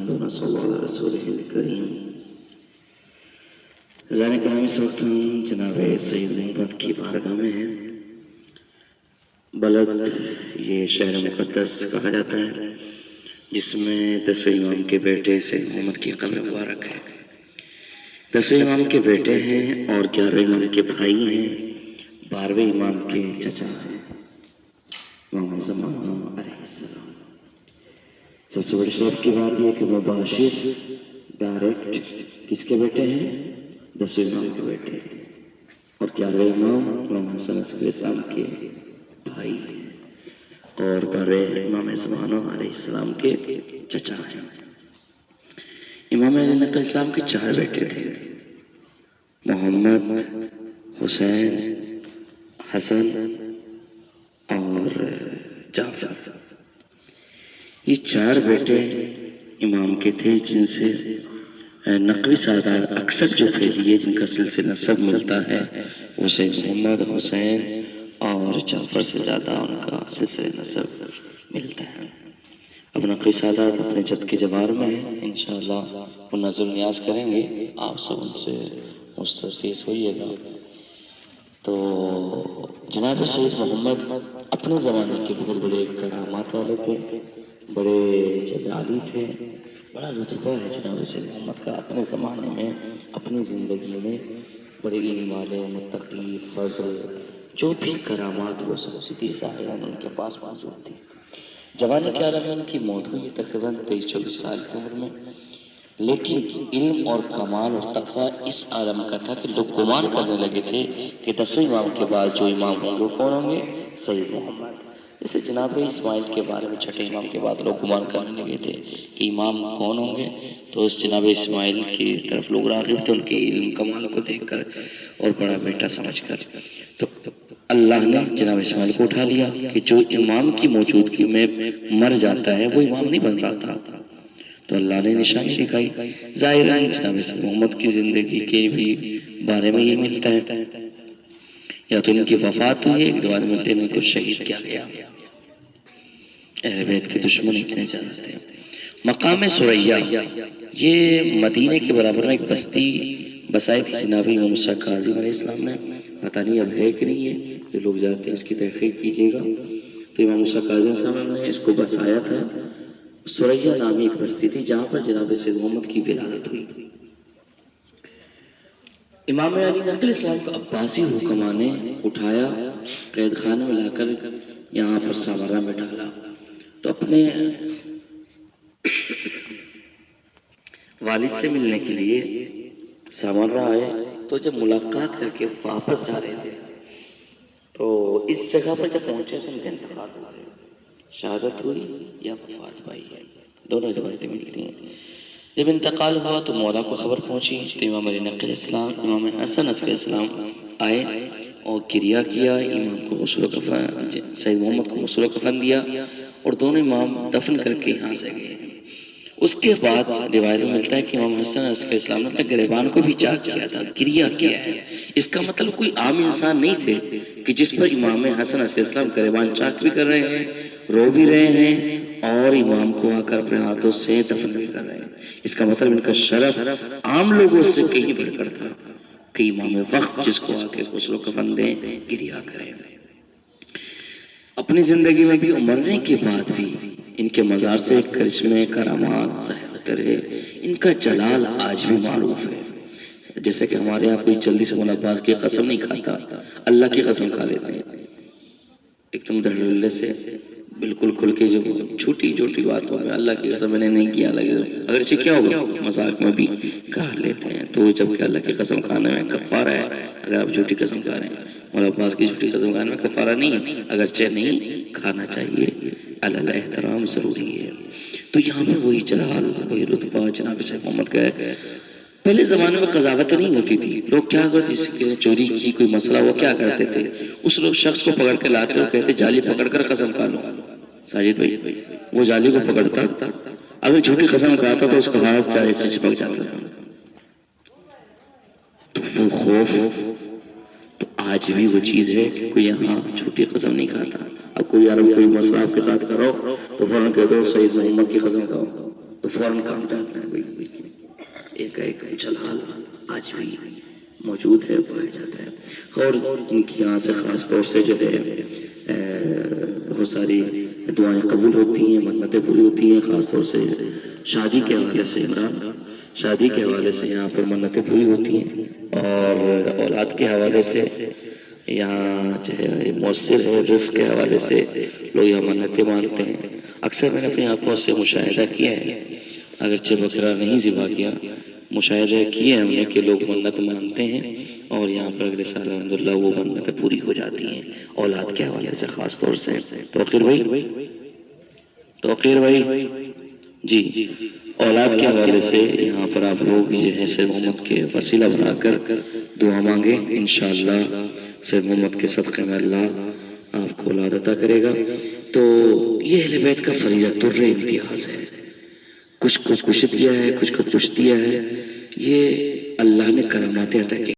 حمدنا صلی اللہ علیہ رسولہ الکریم۔ زین کرام، اس وقت ہم جناب سید محمد کی بارگاہ میں ہیں۔ بلد یہ شہر مقدس کہا جاتا ہے، جس میں 10ویں امام کے بیٹے سید محمد کی قبر مبارک ہے۔ 10ویں امام کے بیٹے ہیں اور 11ویں امام کے بھائی ہیں، 12ویں امام کے چچا ہیں، امام زمانہ علیہ السلام۔ سب سے بڑی شرف کی بات یہ کہ مباشر ڈائریکٹ کس کے بیٹے ہیں؟ 10ویں امام کے بیٹے ہیں، اور 11ویں امام امام حسن عسکری السلام کے بھائی ہیں، اور 12ویں امام زمانہ علیہ السلام کے چچا ہیں۔ امام علی نقی السلام کے 4 بیٹے تھے، محمد، حسین، حسن اور جعفر۔ یہ 4 بیٹے امام کے تھے، جن سے نقوی سعادات اکثر جو پھیلی ہے، جن کا سلسلہ نسب ملتا ہے، وہ سید محمد، حسین اور جعفر سے زیادہ ان کا سلسلہ نسب ملتا ہے۔ اب نقوی سعادات اپنے جد کے جوار میں ہیں، انشاءاللہ وہ نظر نیاز کریں گے، آپ سب ان سے مستفیض ہوئیے گا۔ تو جناب سید محمد اپنے زمانے کے بہت بڑے کرامات والے تھے، بڑے جلالی تھے، بڑا رتبہ ہے جناب سید محمد کا اپنے زمانے میں، اپنی زندگی میں۔ بڑے علم والے، متقی، فضل، جو بھی کرامات وہ سب سیدھی ظاہراً ان کے پاس موجود تھی۔ جوانی کے عالم میں ان کی موت ہوئی تقریباً 23-24 سال کی عمر میں، لیکن علم اور کمال اور تقوی اس عالم کا تھا کہ لوگ گمان کرنے لگے تھے کہ 10ویں امام کے بعد جو امام ہوں گے وہ کون ہوں گے؟ سید محمد۔ جیسے جناب اسماعیل کے بارے میں 6ٹھے امام کے بعد لوگ گمان کرنے لگے تھے کہ امام کون ہوں گے، تو اس جناب اسماعیل کی طرف لوگ راغب تھے، ان کے علم کمال کو دیکھ کر اور بڑا بیٹا سمجھ کر۔ تو اللہ نے جناب اسماعیل کو اٹھا لیا کہ جو امام کی موجودگی میں مر جاتا ہے وہ امام نہیں بن رہا تھا، تو اللہ نے نشانی دکھائی۔ ظاہراً جناب محمد کی زندگی کے بھی بارے میں یہ ملتا ہے، یا تو ان کی وفات ہوئی ہے، ایک روایت ملتے ہیں ان کو شہید کیا گیا۔ اہل بیت کے دشمن اتنے زیادہ تھے۔ مقام سریہ یہ مدینے کے برابر میں ایک بستی بسائی تھی جناب امام موسیٰ کاظم علیہ السلام نے، پتہ نہیں اب ہے کہ نہیں ہے، جو لوگ جاتے ہیں اس کی تحقیق کیجیے گا۔ تو امام موسیٰ کاظم علیہ السلام نے اس کو بسایا تھا۔ سریہ نامی ایک بستی تھی جہاں پر جناب سید محمد کی ولادت ہوئی۔ امام علی نقی السلام کو عباسی حکماں نے اٹھایا، قید خانے میں لا کر یہاں پر سامرا میں ڈالا، تو اپنے والد سے ملنے کے لیے سامرا آئے، تو جب ملاقات کر کے واپس جا رہے تھے تو اس جگہ پر جب پہنچے تو ان کا انتقال ہو گیا، شہادت ہوئی یا وفات پائی، دونوں روایتیں ملتی ہیں۔ جب انتقال ہوا تو مولا کو خبر پہنچی، تو امام علی نقی السلام، امام حسن عسکری السلام آئے اور کریا کیا، امام کو غسل و کفن، سید محمد کو غسل و کفن دیا، اور دونوں امام دفن کر کے یہاں سے گئے۔ اس کے بعد روایت میں ملتا ہے کہ امام حسن عسکری السلام نے اپنے گریبان کو بھی چاک کیا تھا، کریا کیا ہے۔ اس کا مطلب کوئی عام انسان نہیں تھے کہ جس پر امام حسن عسکری السلام گریبان چاک بھی کر رہے ہیں، رو بھی رہے ہیں، اور امام کو آ کر اپنے ہاتھوں سے دفن بھی کر رہے ہیں۔ اس کا مطلب ان کا شرف عام لوگوں سے کہیں بڑھ کر تھا کہ امام وقت جس کو آ کے غسل و کفن دیں، گریا کریں۔ اپنی زندگی میں بھی مرنے کے بعد بھی ان کے مزار سے کرشمے، کرامات ظاہر کرے، ان کا جلال آج بھی معروف ہے۔ جیسے کہ ہمارے یہاں کوئی جلدی سے مولا عباس کی قسم نہیں کھاتا، اللہ کی قسم کھا لیتے ہیں ایک دم دھڑلے سے، بالکل کھل کے، جو چھوٹی چھوٹی باتوں میں اللہ کی قسم میں نے نہیں کیا، اگرچہ کیا ہوگا مذاق میں بھی کہا لیتے ہیں، تو جبکہ اللہ کی قسم کھانے میں کفارہ ہے اگر آپ جھوٹی قسم کھا رہے ہیں۔ مولا عباس کی جھوٹی قسم کھانے میں کفارہ نہیں ہے، اگرچہ نہیں کھانا چاہیے، اللہ احترام ضروری ہے۔ تو یہاں پر وہی جلال، وہی رتبہ جناب سید محمد کا ہے۔ پہلے زمانے میں قضاوت نہیں ہوتی تھی، لوگ کیا کرتے، جس نے چوری کی، کوئی مسئلہ وہ کیا کرتے تھے، اس لوگ شخص کو پکڑ کے لاتے اور کہتے جالی پکڑ کر قسم کھا لو۔ ساجد بھائی وہ جالی کو پکڑتا، اگر جھوٹی قسم کھاتا تو اس کا ہاتھ جالی سے چپک جاتا تھا۔ تو وہ خوف تو آج بھی وہ چیز ہے کہ کوئی یہاں جھوٹی قسم نہیں کھاتا۔ اب کوئی عرب کوئی مسئلہ آپ کے ساتھ کرو تو فوراً کہہ دو سید محمد کی قسم کھاؤ، تو فوراً کام ڈالنا ہے بھائی، ایک ایک جلال آج بھی موجود ہے، پایا جاتا ہے۔ اور ان کی یہاں سے خاص طور سے جو ہے بہت ساری دعائیں قبول ہوتی ہیں، منتیں پوری ہوتی ہیں، خاص طور سے شادی کے حوالے سے، عمران شادی کے حوالے سے یہاں پر منتیں پوری ہوتی ہیں، اور اولاد کے حوالے سے یہاں جو ہے مؤثر ہے، رزق کے حوالے سے لوگ یہاں منتیں مانتے ہیں۔ اکثر میں نے اپنی آنکھوں سے مشاہدہ کیا ہے، اگرچہ بکرا نہیں ذبح کیا، مشاہدہ کیے ہم نے کہ لوگ منت مانتے ہیں اور یہاں پر اگلے سال الحمدللہ وہ منتیں پوری ہو جاتی ہیں اولاد کے حوالے سے خاص طور سے۔ توقیر بھائی جی، اولاد کے حوالے سے یہاں پر آپ لوگ جو ہے سید محمد کے وسیلہ بنا کر دعا مانگیں، انشاءاللہ سید محمد کے صدقے میں اللہ آپ کو اولاد عطا کرے گا۔ تو یہ اہل بیت کا فریضہ طر امتیاز ہے، کچھ کو کچھ دیا ہے، کچھ کو کچھ دیا ہے، یہ اللہ نے کرامات عطا کی۔